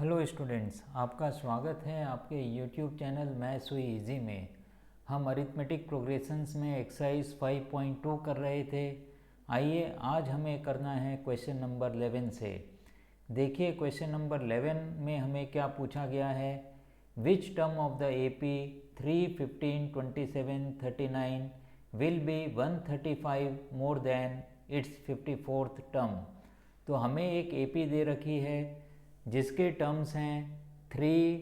Hello students, आपका स्वागत है आपके यूट्यूब चैनल मैथ्स हुई इजी में। हम अरिथमेटिक प्रोग्रेशंस में एक्सरसाइज 5.2 कर रहे थे। आइए आज हमें करना है क्वेश्चन नंबर 11 से। देखिए क्वेश्चन नंबर 11 में हमें क्या पूछा गया है। Which term of the AP 3, 15, 27, 39 will be 135 more than it's 54th term. तो हमें एक एपी दे रखी है जिसके टर्म्स हैं 3,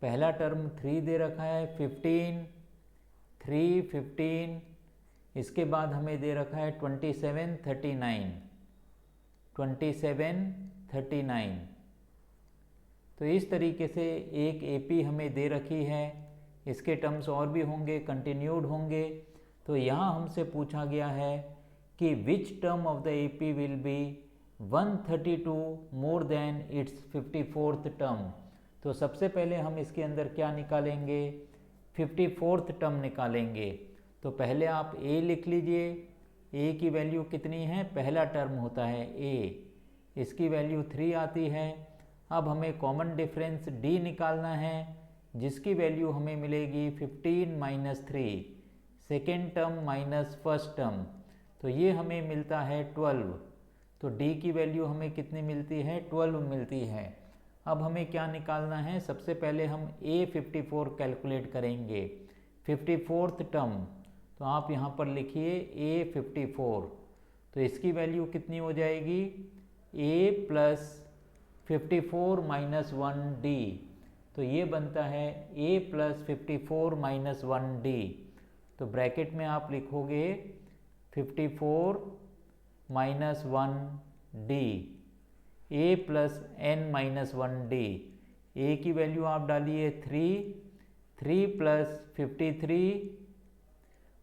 पहला टर्म 3 दे रखा है, 15, 3, 15, इसके बाद हमें दे रखा है 27, 39, 27, 39। तो इस तरीके से एक एपी हमें दे रखी है। इसके टर्म्स और भी होंगे, कंटिन्यूड होंगे। तो यहाँ हमसे पूछा गया है कि which term of the AP will be 132 more than it's 54th term. तो सबसे पहले हम इसके अंदर क्या निकालेंगे, 54th टर्म निकालेंगे। तो पहले आप ए लिख लीजिए। ए की वैल्यू कितनी है, पहला टर्म होता है ए, इसकी वैल्यू 3 आती है। अब हमें कॉमन डिफरेंस डी निकालना है जिसकी वैल्यू हमें मिलेगी 15 minus 3, second term minus first term. तो ये हमें मिलता है 12। तो डी की वैल्यू हमें कितनी मिलती है, 12 मिलती है। अब हमें क्या निकालना है, सबसे पहले हम A54 कैलकुलेट करेंगे, 54th टर्म। तो आप यहाँ पर लिखिए A54। तो इसकी वैल्यू कितनी हो जाएगी, A प्लस 54 माइनस 1D। तो ये बनता है A प्लस 54 माइनस 1D। तो ब्रैकेट में आप लिखोगे 54 minus 1D, A plus n minus 1D। A की वैल्यू आप डालिए 3 प्लस 53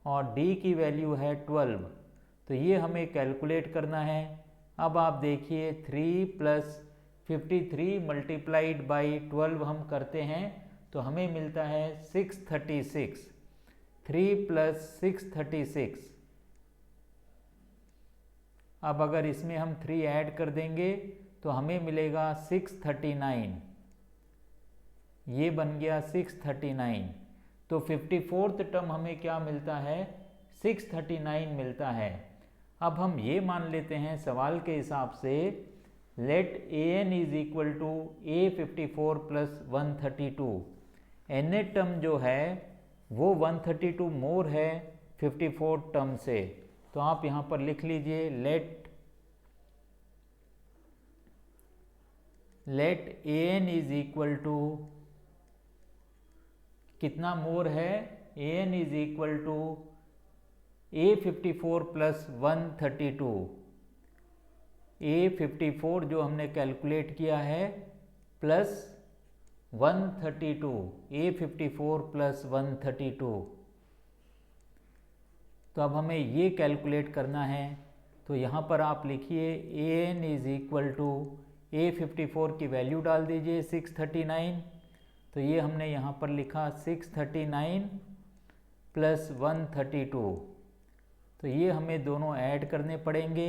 और D की वैल्यू है 12। तो ये हमें कैलकुलेट करना है। अब आप देखिए 3 प्लस 53 मल्टीप्लाइड बाई 12 हम करते हैं तो हमें मिलता है 636। 3 प्लस 636। अब अगर इसमें हम 3 ऐड कर देंगे तो हमें मिलेगा 639। ये बन गया 639। तो 54th टर्म हमें क्या मिलता है, 639 मिलता है। अब हम ये मान लेते हैं सवाल के हिसाब से, let an is equal to A54 plus 132। N term जो है वो 132 मोर है 54 टर्म से। तो आप यहाँ पर लिख लीजिए let an is equal to, कितना मोर है, an is equal to A54 plus 132। A54 जो हमने कैलकुलेट किया है प्लस 132, A54 प्लस 132। तो अब हमें ये कैलकुलेट करना है। तो यहाँ पर आप लिखिए an is equal to A54 की वैल्यू डाल दीजिए 639। तो ये हमने यहाँ पर लिखा 639 प्लस 132। तो ये हमें दोनों ऐड करने पड़ेंगे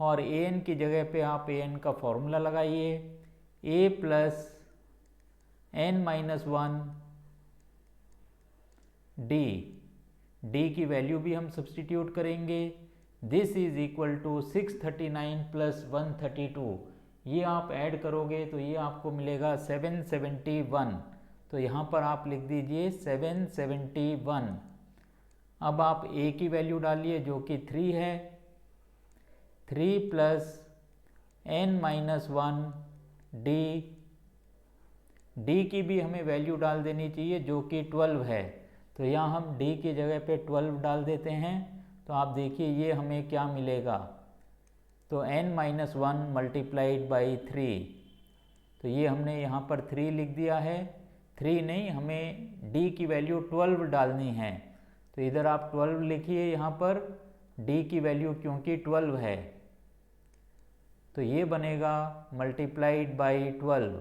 और an की जगह पे आप an का फॉर्मूला लगाइए, a plus n minus 1 d की वैल्यू भी हम सब्सटीट्यूट करेंगे। This is equal to 639 plus 132। ये आप ऐड करोगे तो ये आपको मिलेगा 771। तो यहाँ पर आप लिख दीजिए 771। अब आप a की वैल्यू डालिए जो कि 3 है, 3 प्लस n माइनस 1 डी की भी हमें वैल्यू डाल देनी चाहिए जो कि 12 है। तो यहाँ हम d की जगह पे 12 डाल देते हैं। तो आप देखिए ये हमें क्या मिलेगा, तो n माइनस 1 मल्टीप्लाइड बाई 3। तो ये हमने यहाँ पर 3 लिख दिया है, 3 नहीं, हमें d की वैल्यू 12 डालनी है। तो इधर आप 12 लिखिए यहाँ पर, d की वैल्यू क्योंकि 12 है। तो ये बनेगा multiplied by 12।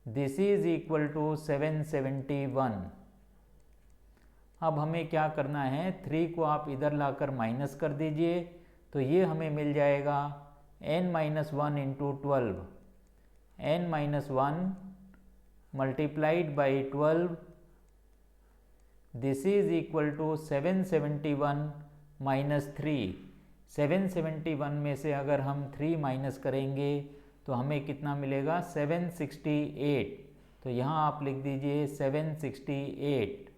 This is equal to 771। अब हमें क्या करना है, 3 को आप इधर लाकर माइनस कर दीजिए। तो ये हमें मिल जाएगा n minus 1 into 12, n minus 1 multiplied by 12, this is equal to 771 minus 3। 771 में से अगर हम 3 माइनस करेंगे तो हमें कितना मिलेगा? 768। तो यहाँ आप लिख दीजिए 768।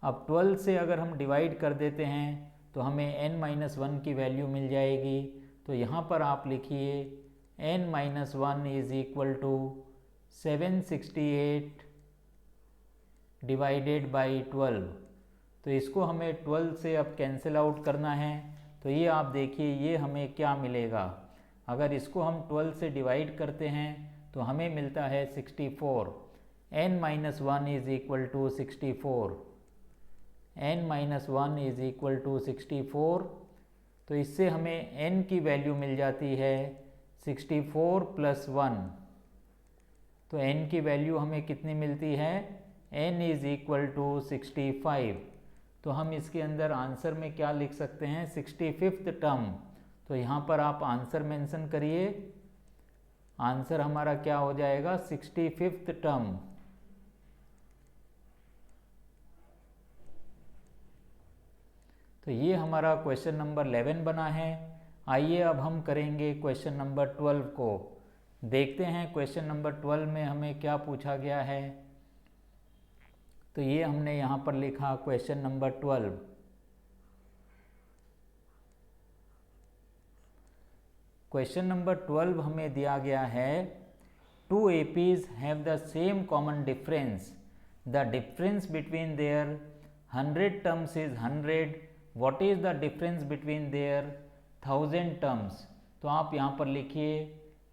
अब 12 से अगर हम डिवाइड कर देते हैं तो हमें n माइनस 1 की वैल्यू मिल जाएगी। तो यहाँ पर आप लिखिए n minus 1 is equal to 768 divided by 12। तो इसको हमें 12 से अब कैंसिल आउट करना है। तो ये आप देखिए ये हमें क्या मिलेगा। अगर इसको हम 12 से डिवाइड करते हैं तो हमें मिलता है 64। n minus 1 is equal to 64। n minus 1 is equal to 64। तो इससे हमें n की वैल्यू मिल जाती है 64 प्लस 1। तो n की वैल्यू हमें कितनी मिलती है? n is equal to 65। तो हम इसके अंदर आंसर में क्या लिख सकते हैं? 65th term. तो यहाँ पर आप आंसर मेंशन करिए। आंसर हमारा क्या हो जाएगा? 65th term. तो ये हमारा क्वेश्चन नंबर 11 बना है। आइए अब हम करेंगे क्वेश्चन नंबर 12 को। देखते हैं क्वेश्चन नंबर 12 में हमें क्या पूछा गया है। तो ये हमने यहाँ पर लिखा क्वेश्चन नंबर 12। क्वेश्चन नंबर 12 हमें दिया गया है, two APs have the same common difference, the difference between their 100 terms is 100, what is the difference between their 1000 terms. तो आप यहाँ पर लिखिए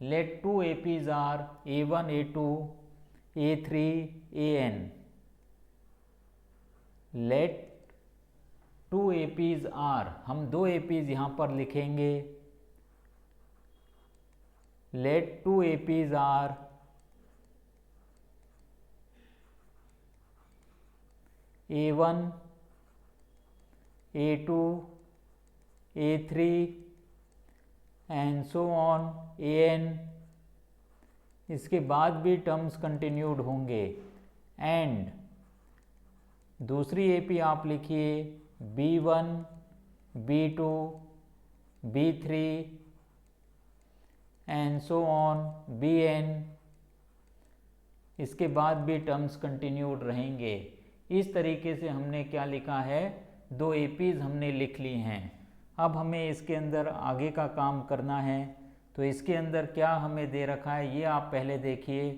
let two APs are A1 A2 A3 AN। Let two APs are, हम दो APs यहाँ पर लिखेंगे। Let two APs are A1 A2 A3 and so on AN। इसके बाद भी टर्म्स कंटिन्यूड होंगे। एंड दूसरी एपी आप लिखिए B1 B2 B3 and so on BN। इसके बाद भी टर्म्स कंटिन्यूड रहेंगे। इस तरीके से हमने क्या लिखा है? दो एपीज हमने लिख ली हैं। अब हमें इसके अंदर आगे का काम करना है। तो इसके अंदर क्या हमें दे रखा है ये आप पहले देखिए।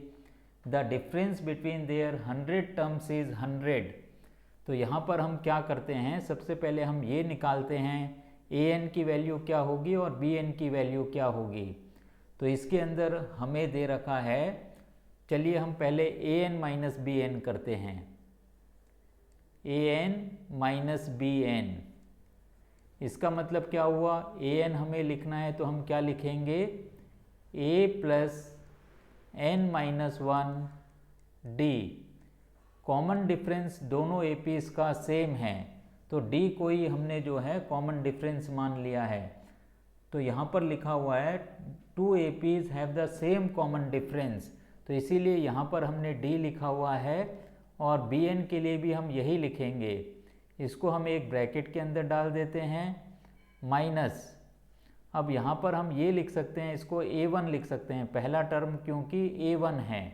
The difference between their 100 terms is 100। तो यहाँ पर हम क्या करते हैं? सबसे पहले हम ये निकालते हैं AN की वैल्यू क्या होगी और BN की वैल्यू क्या होगी। तो इसके अंदर हमें दे रखा है, चलिए हम पहले AN माइनस BN करते हैं। AN माइनस BN, इसका मतलब क्या हुआ? AN हमें लिखना है तो हम क्या लिखेंगे? A plus N minus 1 D। Common difference दोनों एपीज का सेम है तो D कोई हमने जो है कॉमन डिफरेंस मान लिया है। तो यहाँ पर लिखा हुआ है two APs have the same common difference, तो इसीलिए यहाँ पर हमने D लिखा हुआ है और BN के लिए भी हम यही लिखेंगे। इसको हम एक ब्रैकेट के अंदर डाल देते हैं माइनस। अब यहाँ पर हम ये लिख सकते हैं, इसको A1 लिख सकते हैं पहला टर्म क्योंकि A1 है,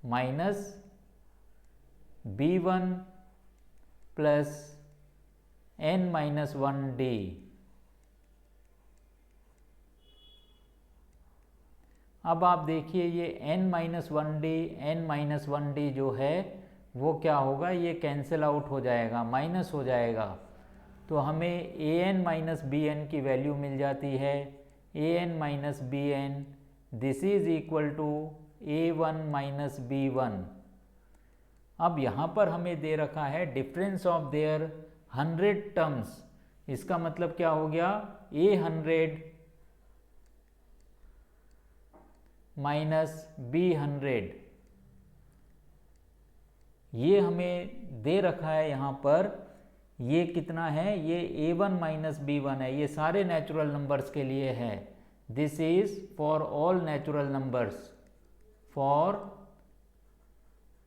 minus B1 plus N minus 1D। अब आप देखिए ये N minus 1D N minus 1D जो है वो क्या होगा? ये कैंसिल आउट हो जाएगा, माइनस हो जाएगा। तो हमें AN माइनस BN की वैल्यू मिल जाती है AN minus BN, this is equal to A1 minus B1। अब यहाँ पर हमें दे रखा है डिफरेंस ऑफ देयर 100 टर्म्स। इसका मतलब क्या हो गया? A100 minus B100। ये हमें दे रखा है यहाँ पर ये कितना है, ये a1 माइनस b1 है, ये सारे नेचुरल नंबर्स के लिए है। This is for all natural numbers, for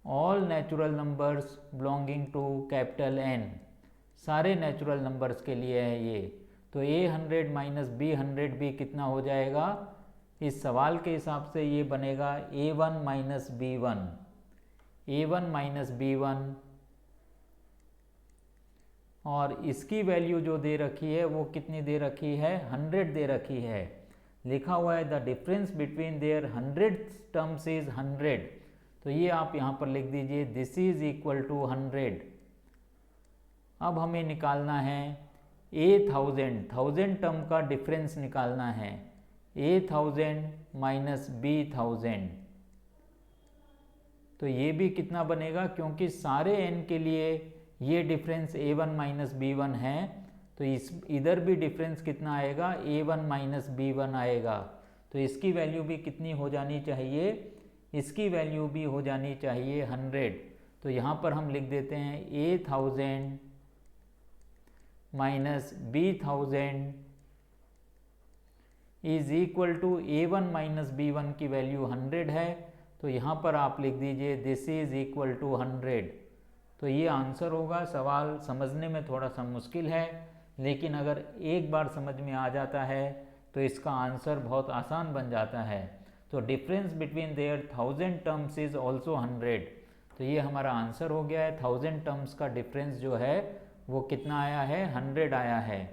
all natural numbers belonging to capital N, सारे नेचुरल नंबर्स के लिए है ये। तो a100 माइनस b100 भी कितना हो जाएगा, इस सवाल के हिसाब से ये बनेगा a1 minus b1, a1 minus b1, और इसकी वैल्यू जो दे रखी है वो कितनी दे रखी है, 100 दे रखी है। लिखा हुआ है the difference between their 100 terms is 100, तो ये आप यहाँ पर लिख दीजिए दिस इज इक्वल टू 100। अब हमें निकालना है थाउजेंड टर्म का डिफरेंस निकालना है, a1000 माइनस b1000, तो ये भी कितना बनेगा, क्योंकि सारे n के लिए ये डिफरेंस a1 माइनस b1 है, तो इस इधर भी डिफरेंस कितना आएगा, a1 माइनस b1 आएगा। तो इसकी वैल्यू भी कितनी हो जानी चाहिए, इसकी वैल्यू भी हो जानी चाहिए 100। तो यहाँ पर हम लिख देते हैं a1000 minus b1000 is equal to a1 minus b1 की वैल्यू 100 है, तो यहाँ पर आप लिख दीजिए दिस इज इक्वल टू 100। तो ये आंसर होगा। सवाल समझने में थोड़ा सा मुश्किल है, लेकिन अगर एक बार समझ में आ जाता है तो इसका आंसर बहुत आसान बन जाता है। तो difference between their 1000 terms is also 100, तो ये हमारा आंसर हो गया है। 1000 टर्म्स का डिफरेंस जो है वो कितना आया है, 100 आया है।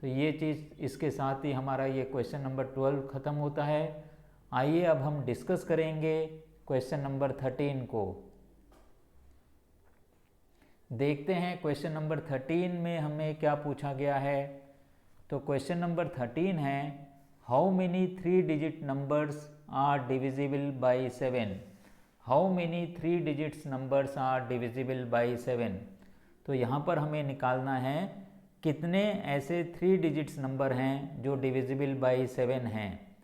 तो ये चीज़, इसके साथ ही हमारा ये क्वेश्चन नंबर 12 ख़त्म होता है। आइए अब हम डिस्कस करेंगे क्वेश्चन नंबर 13 को। देखते हैं क्वेश्चन नंबर 13 में हमें क्या पूछा गया है। तो क्वेश्चन नंबर 13 है, how many 3 digit numbers are divisible by 7। How many 3 digits numbers are divisible by 7। तो यहाँ पर हमें निकालना है कितने ऐसे 3 डिजिट्स नंबर हैं जो डिविजिबल बाई 7 हैं।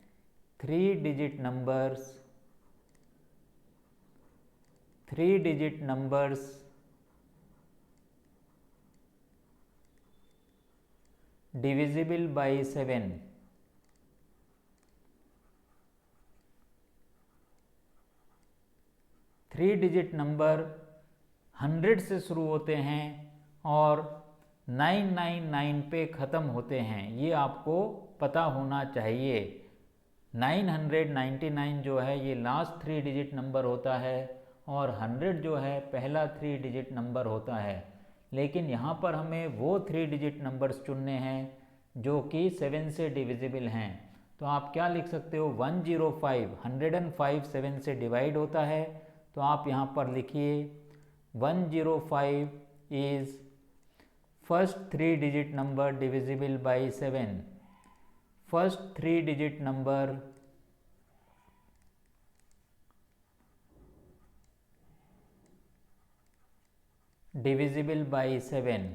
3 digit numbers divisible by 7। Three digit number 100 से शुरू होते हैं और 999 पे ख़त्म होते हैं, ये आपको पता होना चाहिए। 999 जो है ये लास्ट 3 डिजिट नंबर होता है और 100 जो है पहला 3 डिजिट नंबर होता है। लेकिन यहाँ पर हमें वो 3 डिजिट नंबर्स चुनने हैं जो कि 7 से डिविजिबल हैं। तो आप क्या लिख सकते हो, 105, 105 7 से डिवाइड होता है, तो आप यहाँ पर लिखिए 105 is first 3 digit number divisible by 7। First 3 digit number divisible by 7।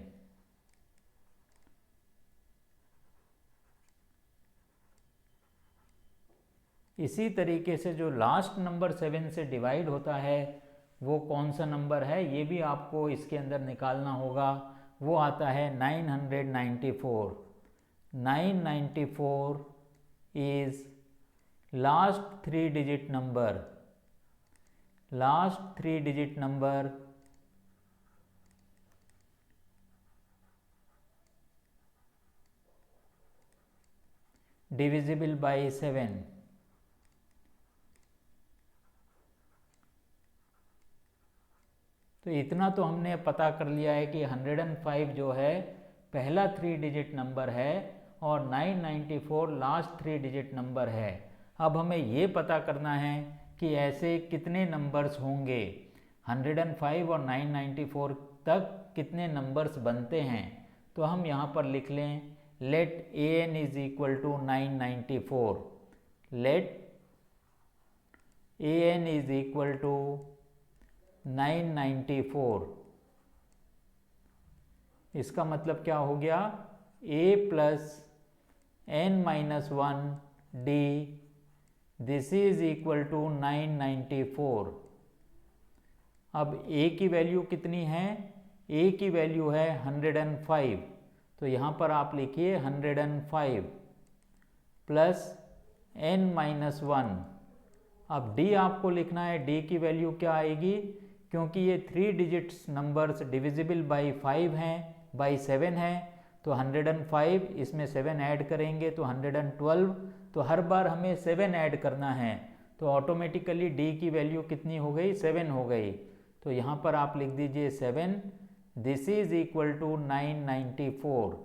इसी तरीके से जो लास्ट नंबर 7 से डिवाइड होता है वो कौन सा नंबर है, ये भी आपको इसके अंदर निकालना होगा। वो आता है 994। 994 is last 3 digit number. Last 3 digit number divisible by 7। तो इतना तो हमने पता कर लिया है कि 105 जो है पहला 3 डिजिट नंबर है और 994 लास्ट 3 डिजिट नंबर है। अब हमें ये पता करना है कि ऐसे कितने नंबर्स होंगे, 105 और 994 तक कितने नंबर्स बनते हैं। तो हम यहाँ पर लिख लें let an is equal to 994। Let an is equal to 994। इसका मतलब क्या हो गया, a plus n minus 1 d, this is equal to 994। अब a की वैल्यू कितनी है, a की वैल्यू है 105, तो यहाँ पर आप लिखिए 105 प्लस n-1। अब d आपको लिखना है, d की वैल्यू क्या आएगी, क्योंकि ये 3 डिजिट्स नंबर्स डिविजिबल बाई 5 हैं, बाई 7 हैं, तो 105 इसमें 7 ऐड करेंगे तो 112, तो हर बार हमें 7 ऐड करना है, तो ऑटोमेटिकली d की वैल्यू कितनी हो गई, 7 हो गई। तो यहाँ पर आप लिख दीजिए 7, दिस इज इक्वल टू 994।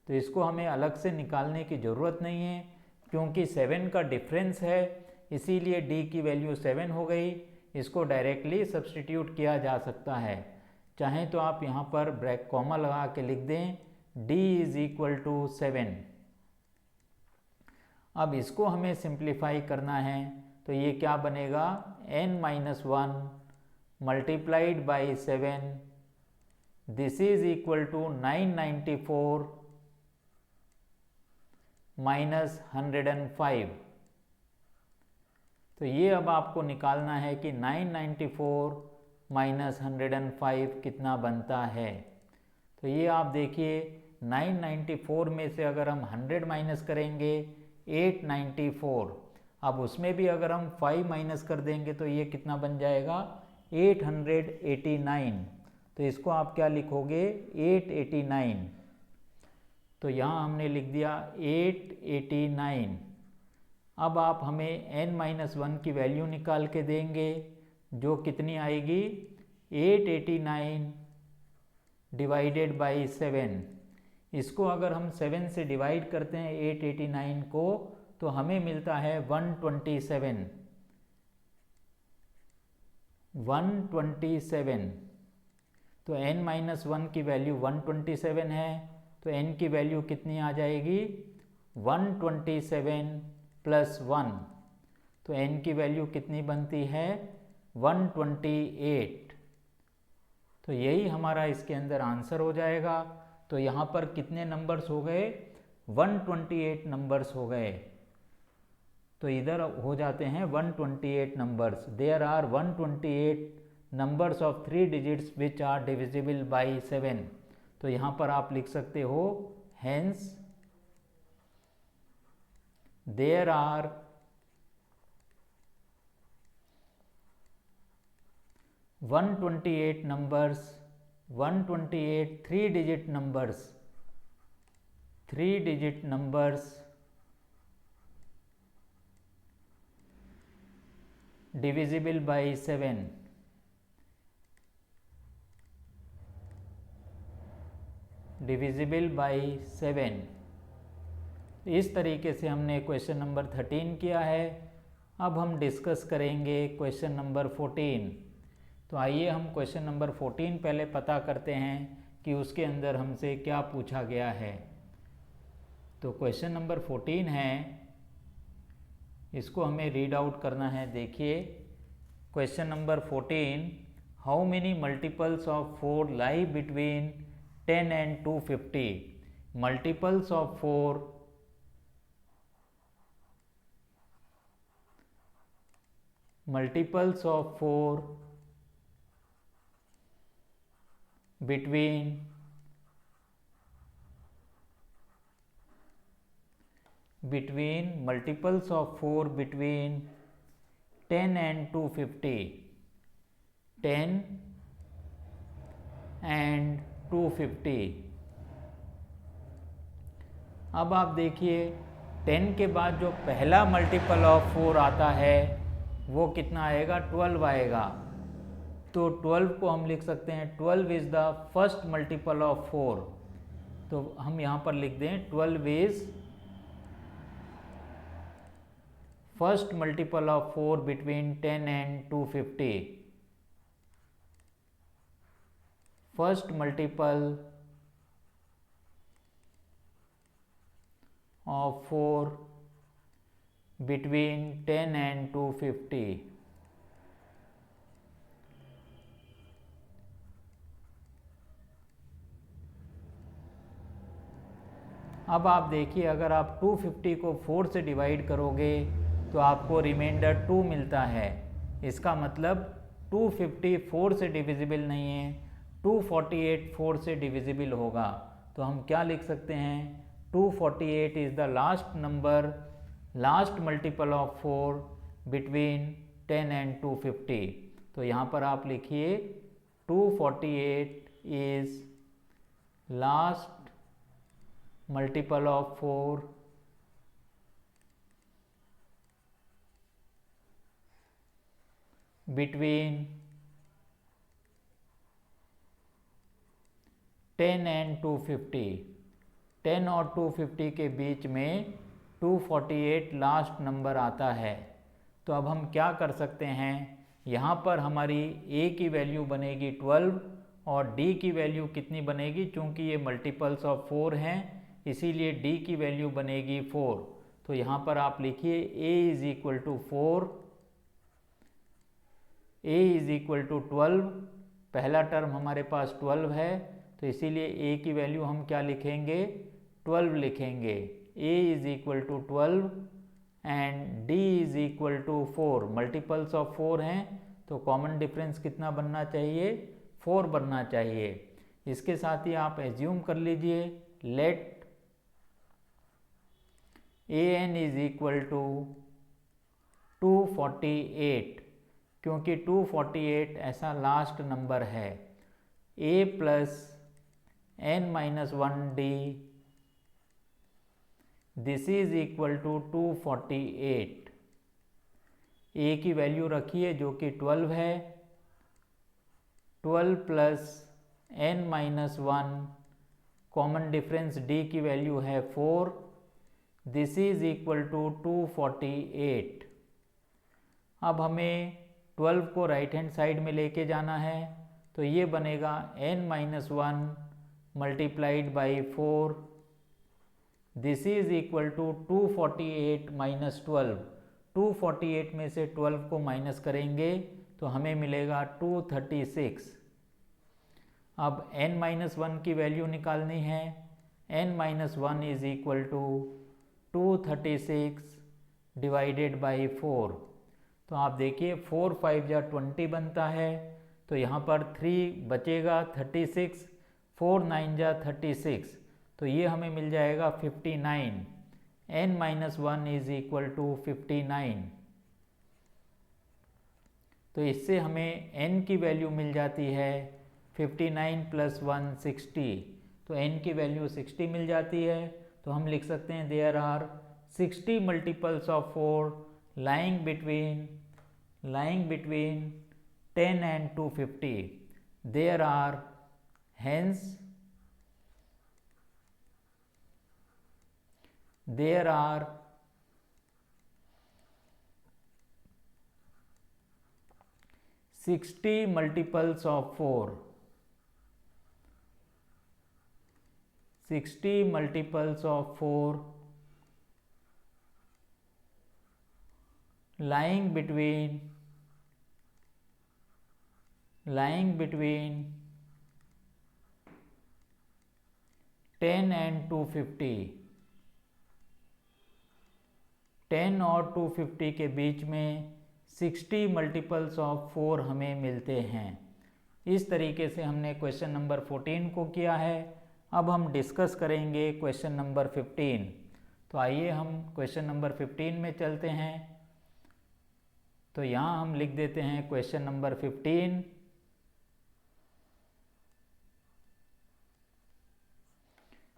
तो इसको हमें अलग से निकालने की ज़रूरत नहीं है, क्योंकि 7 का डिफरेंस है, इसीलिए d की वैल्यू 7 हो गई। इसको डायरेक्टली सब्सटीट्यूट किया जा सकता है, चाहें तो आप यहाँ पर ब्रैक कॉमा लगा के लिख दें d इज इक्वल टू 7। अब इसको हमें सिंप्लीफाई करना है, तो ये क्या बनेगा, n-1 multiplied by 7, this is equal to 994 minus 105। तो ये अब आपको निकालना है कि 994 माइनस 105 कितना बनता है। तो ये आप देखिए 994 में से अगर हम 100 माइनस करेंगे 894, अब उसमें भी अगर हम 5 माइनस कर देंगे तो ये कितना बन जाएगा, 889। तो इसको आप क्या लिखोगे, 889। तो यहाँ हमने लिख दिया 889। अब आप हमें n-1 की वैल्यू निकाल के देंगे, जो कितनी आएगी, 889 डिवाइडेड बाई 7। इसको अगर हम 7 से डिवाइड करते हैं 889 को, तो हमें मिलता है 127। 127। तो n-1 की वैल्यू 127 है, तो n की वैल्यू कितनी आ जाएगी, 127 प्लस 1, तो n की वैल्यू कितनी बनती है, 128। तो यही हमारा इसके अंदर आंसर हो जाएगा। तो यहाँ पर कितने नंबर्स हो गए, 128 नंबर्स हो गए। तो इधर हो जाते हैं 128 numbers. There are 128 numbers of 3 digits which are divisible by 7। तो यहाँ पर आप लिख सकते हो, hence there are 128 numbers, 128 3-digit numbers, 3-digit numbers divisible by 7, divisible by 7। इस तरीके से हमने क्वेश्चन नंबर 13 किया है। अब हम डिस्कस करेंगे क्वेश्चन नंबर 14। तो आइए हम क्वेश्चन नंबर 14 पहले पता करते हैं कि उसके अंदर हमसे क्या पूछा गया है। तो क्वेश्चन नंबर 14 है, इसको हमें रीड आउट करना है। देखिए question number 14, how many multiples of 4 lie between 10 and 250। Multiples of 4 between multiples of 4 between 10 and 250, 10 and 250। अब आप देखिए 10 के बाद जो पहला मल्टीपल ऑफ 4 आता है वो कितना आएगा, 12 आएगा। तो 12 को हम लिख सकते हैं 12 is the first multiple of 4। तो हम यहाँ पर लिख दें 12 is first multiple of 4 between 10 and 250। First multiple of 4 between 10 and 250। अब आप देखिए अगर आप 250 को 4 से डिवाइड करोगे तो आपको रिमाइंडर 2 मिलता है। इसका मतलब 250 4 से डिविजिबल नहीं है, 248 4 से डिविजिबल होगा, तो हम क्या लिख सकते हैं, 248 is the last number, last multiple of 4 between 10 and 250। तो यहाँ पर आप लिखिए 248 is last multiple of 4 between 10 and 250। 10 और 250 के बीच में 248 लास्ट नंबर आता है। तो अब हम क्या कर सकते हैं, यहाँ पर हमारी a की वैल्यू बनेगी 12 और d की वैल्यू कितनी बनेगी, चूँकि ये मल्टीपल्स ऑफ 4 हैं इसीलिए d की वैल्यू बनेगी 4। तो यहाँ पर आप लिखिए a is equal to 4, a is equal to 12, पहला टर्म हमारे पास 12 है तो इसीलिए a की वैल्यू हम क्या लिखेंगे, 12 लिखेंगे। a is equal to 12 and d is equal to 4, multiples of 4 हैं तो कॉमन डिफरेंस कितना बनना चाहिए, 4 बनना चाहिए। इसके साथ ही आप एज्यूम कर लीजिए let an is equal to 248, क्योंकि 248 ऐसा लास्ट नंबर है। a plus n minus 1d this is equal to 248। a की वैल्यू रखिए जो कि 12 है, 12 plus n minus 1, common difference d की वैल्यू है 4, दिस इज इक्वल टू 248। अब हमें 12 को राइट हैंड साइड में लेके जाना है तो ये बनेगा n minus 1 multiplied by 4, this is equal to 248 minus 12। 248 में से 12 को माइनस करेंगे तो हमें मिलेगा 236। अब n माइनस 1 की वैल्यू निकालनी है, n minus 1 is equal to 236 divided by 4। तो आप देखिए 4 5 या 20 बनता है तो यहाँ पर 3 बचेगा 36, 4 9 या 36, तो ये हमें मिल जाएगा 59। n minus 1 is equal to 59। तो इससे हमें n की वैल्यू मिल जाती है 59 प्लस 1 60, तो n की वैल्यू 60 मिल जाती है। तो हम लिख सकते हैं there are 60 multiples of 4 lying between 10 and 250. There are hence there are 60 multiples of 4. 60 multiples of 4 lying between 10 and 250। 10 और 250 के बीच में 60 मल्टीपल्स ऑफ 4 हमें मिलते हैं। इस तरीके से हमने क्वेश्चन नंबर 14 को किया है। अब हम डिस्कस करेंगे क्वेश्चन नंबर 15। तो आइए हम क्वेश्चन नंबर 15 में चलते हैं। तो यहाँ हम लिख देते हैं क्वेश्चन नंबर 15।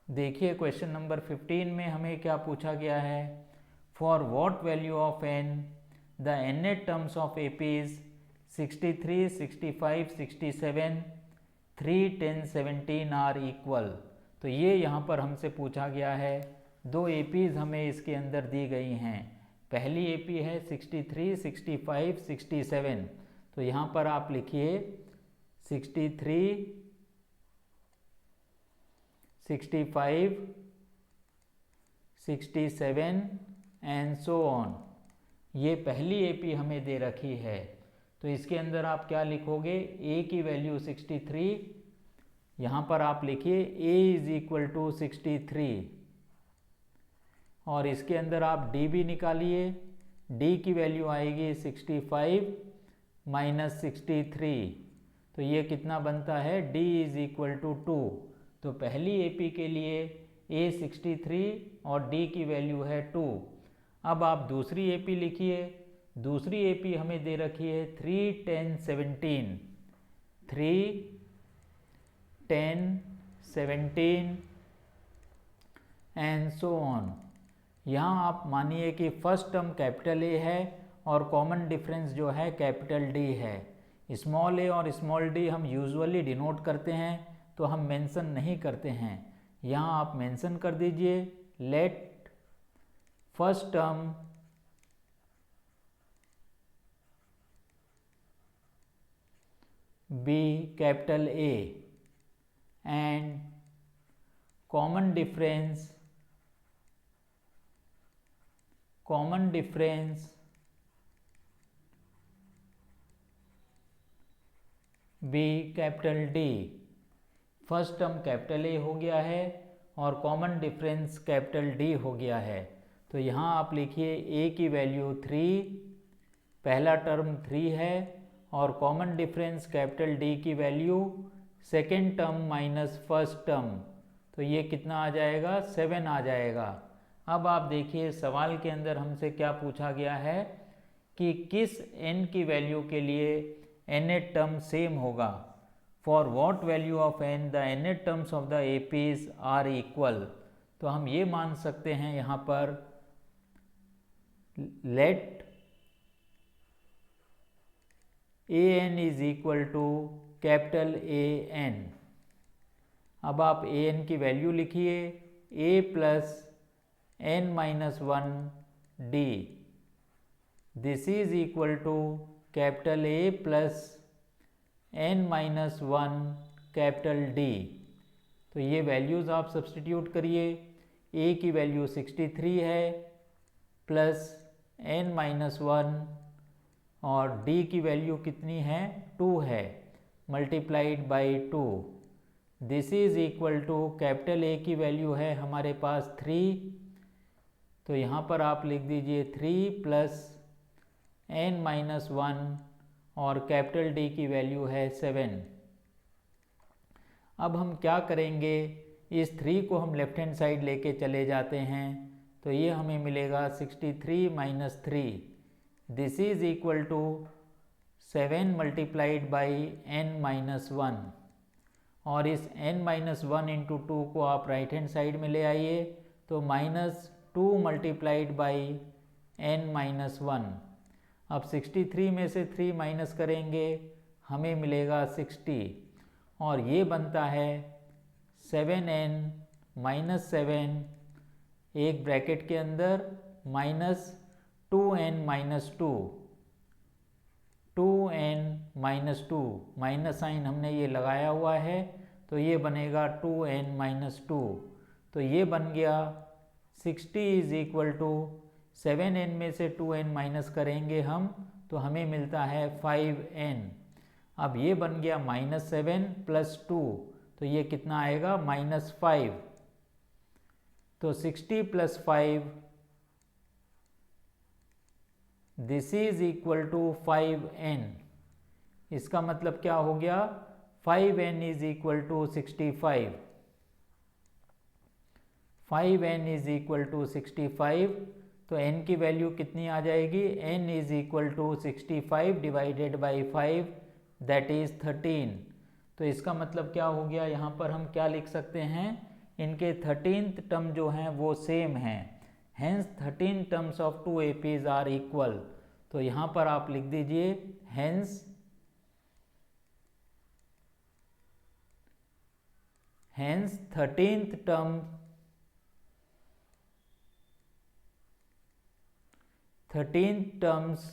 देखिए क्वेश्चन नंबर 15 में हमें क्या पूछा गया है, for what value of n the nth terms of APs 63, 65, 67, 3, 10, 17 are equal. तो ये यहाँ पर हमसे पूछा गया है, दो APs हमें इसके अंदर दी गई हैं। पहली AP है 63, 65, 67। तो यहाँ पर आप लिखिए 63, 65, 67 एंड सो ऑन। ये पहली AP हमें दे रखी है। तो इसके अंदर आप क्या लिखोगे, A की वैल्यू 63, यहाँ पर आप लिखिए A इज इक्वल टू 63 और इसके अंदर आप D भी निकालिए। D की वैल्यू आएगी 65 माइनस 63, तो ये कितना बनता है, D इज इक्वल टू 2। तो पहली AP के लिए A 63 और D की वैल्यू है 2। अब आप दूसरी AP लिखिए। दूसरी AP हमें दे रखी है 3, 10, 17, 3, 10, 17 एंड सो ऑन। यहाँ आप मानिए कि फर्स्ट टर्म कैपिटल A है और कॉमन डिफरेंस जो है कैपिटल D है। स्मॉल a और स्मॉल d हम यूजुअली डिनोट करते हैं, तो हम मेंशन नहीं करते हैं। यहाँ आप मेंशन कर दीजिए, let first term be capital A and common difference be capital D। First term capital A हो गया है और कॉमन डिफरेंस कैपिटल D हो गया है। तो यहाँ आप लिखिए A की वैल्यू 3, पहला टर्म 3 है और कॉमन डिफरेंस कैपिटल D की value second term minus first term, तो ये कितना आ जाएगा, 7 आ जाएगा। अब आप देखिए सवाल के अंदर हमसे क्या पूछा गया है कि किस n की वैल्यू के लिए nth टर्म सेम होगा। For what value of n the nth terms of the APs are equal. तो हम ये मान सकते हैं यहाँ पर let an is equal to capital AN। अब आप an की वैल्यू लिखिए, a plus n minus 1 d, this is equal to capital A plus n minus 1 capital D। तो ये वैल्यूज़ आप सब्सटीट्यूट करिए। A की वैल्यू 63 है प्लस n माइनस 1 और D की वैल्यू कितनी है, 2 है, multiplied by 2, this is equal to capital A की वैल्यू है हमारे पास 3, तो यहाँ पर आप लिख दीजिए 3 प्लस n माइनस 1 और कैपिटल D की वैल्यू है 7। अब हम क्या करेंगे, इस 3 को हम लेफ्ट हैंड साइड लेके चले जाते हैं, तो ये हमें मिलेगा 63 minus 3, this is equal to 7 multiplied by n minus 1 और इस n माइनस 1 इंटू 2 को आप राइट हैंड साइड में ले आइए, तो minus 2 multiplied by n minus 1। अब 63 में से 3 माइनस करेंगे हमें मिलेगा 60 और ये बनता है 7n माइनस 7 एक ब्रैकेट के अंदर minus 2n minus 2, 2n minus 2, minus sign हमने ये लगाया हुआ है, तो ये बनेगा 2n माइनस 2। तो ये बन गया 60 इज इक्वल टू 7n में से 2n माइनस करेंगे हम, तो हमें मिलता है 5n। अब ये बन गया माइनस 7 प्लस 2, तो ये कितना आएगा, माइनस 5। तो 60 plus 5 this is equal to 5n। इसका मतलब क्या हो गया, 5n is equal to 65, 5n is equal to 65। तो n की वैल्यू कितनी आ जाएगी, n is equal to 65 divided by 5 that is 13। तो इसका मतलब क्या हो गया, यहाँ पर हम क्या लिख सकते हैं, इनके 13th टर्म जो हैं वो सेम हैं, hence 13 terms of 2 APs are equal. तो यहाँ पर आप लिख दीजिए hence 13th term 13 terms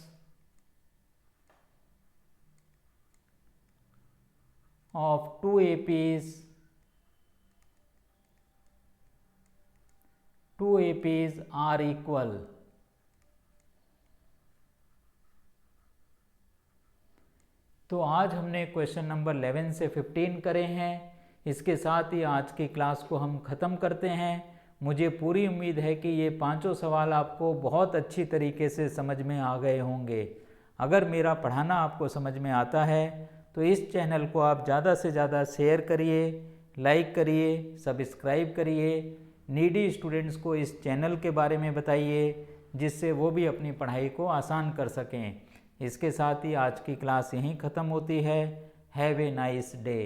of 2 APs are equal। तो आज हमने क्वेश्चन नंबर 11 से 15 करे हैं। इसके साथ ही आज की क्लास को हम ख़त्म करते हैं। मुझे पूरी उम्मीद है कि ये पांचों सवाल आपको बहुत अच्छी तरीके से समझ में आ गए होंगे। अगर मेरा पढ़ाना आपको समझ में आता है तो इस चैनल को आप ज़्यादा से ज़्यादा शेयर करिए, लाइक करिए, सब्सक्राइब करिए। नीडी स्टूडेंट्स को इस चैनल के बारे में बताइए जिससे वो भी अपनी पढ़ाई को आसान कर सकें। इसके साथ ही आज की क्लास यहीं ख़त्म होती है। Have a nice day.